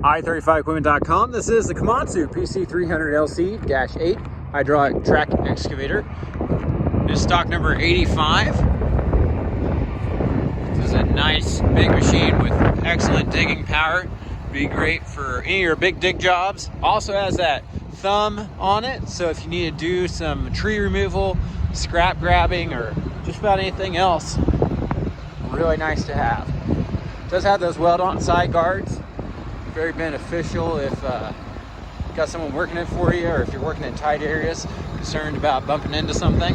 i35equipment.com. This is the Komatsu PC300LC-8 hydraulic track excavator. This is stock number 85. This is a nice big machine with excellent digging power. Be great for any of your big dig jobs. Also has that thumb on it, so if you need to do some tree removal, scrap grabbing, or just about anything else, really nice to have. It does have those weld-on side guards. Very beneficial if you've got someone working it for you, or if you're working in tight areas, concerned about bumping into something.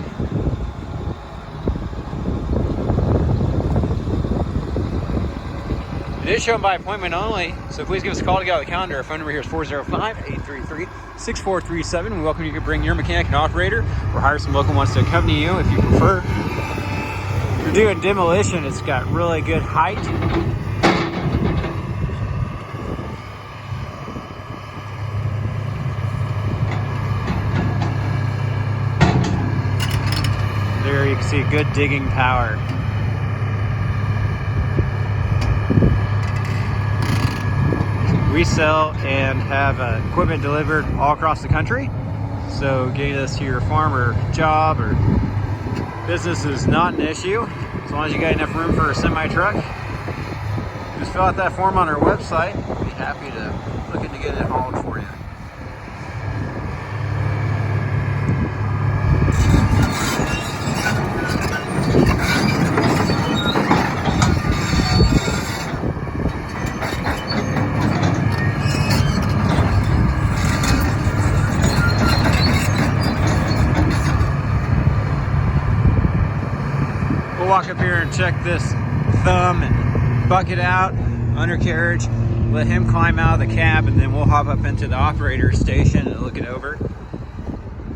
It is shown by appointment only, so please give us a call to get on the calendar. Our phone number here is 405-833-6437. We welcome you to bring your mechanic and operator, or hire some local ones to accompany you if you prefer. If you're doing demolition, it's got really good height. There you can see good digging power. We sell and have equipment delivered all across the country. So getting this to your farm or job or business is not an issue, as long as you got enough room for a semi-truck. Just fill out that form on our website. We'll be happy to look into getting it hauled for you. We'll walk up here and check this thumb and bucket out, undercarriage, let him climb out of the cab, and then we'll hop up into the operator station and look it over.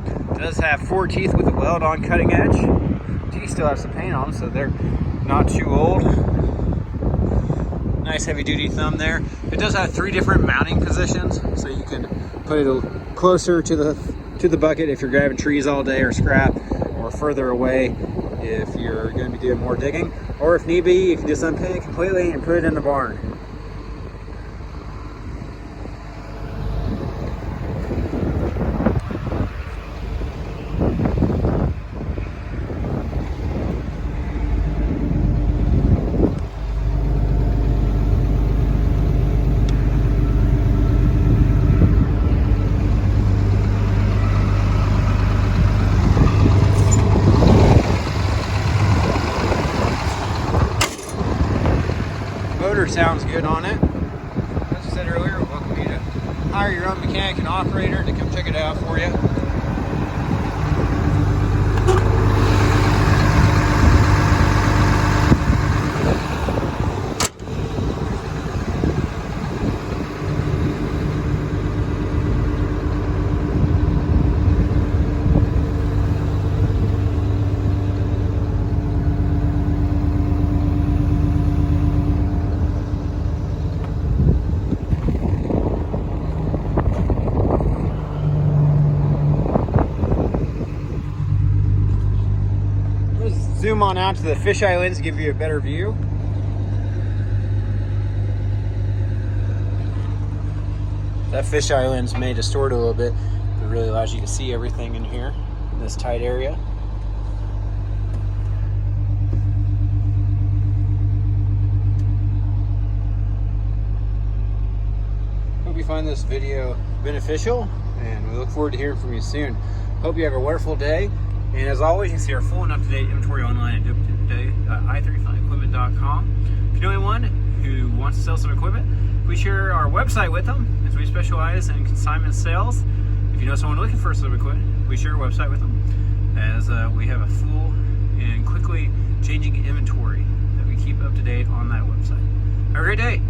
It does have 4 teeth with a weld-on cutting edge. Teeth still have some paint on them, so they're not too old. Nice heavy-duty thumb there. It does have 3 different mounting positions, so you can put it closer to the bucket if you're grabbing trees all day or scrap, or further away if you're going to be doing more digging, or if need be, you can just unpin it completely and put it in the barn. Motor sounds good on it. As I said earlier, we welcome you to hire your own mechanic and operator to come check it out for you. Zoom on out to the fisheye lens to give you a better view. That fisheye lens may distort a little bit, but it really allows you to see everything in here, in this tight area. Hope you find this video beneficial, and we look forward to hearing from you soon. Hope you have a wonderful day. And as always, you can see our full and up-to-date inventory online at i35equipment.com. If you know anyone who wants to sell some equipment, please share our website with them, as we specialize in consignment sales. If you know someone looking for some equipment, please share our website with them, as we have a full and quickly changing inventory that we keep up to date on that website. Have a great day.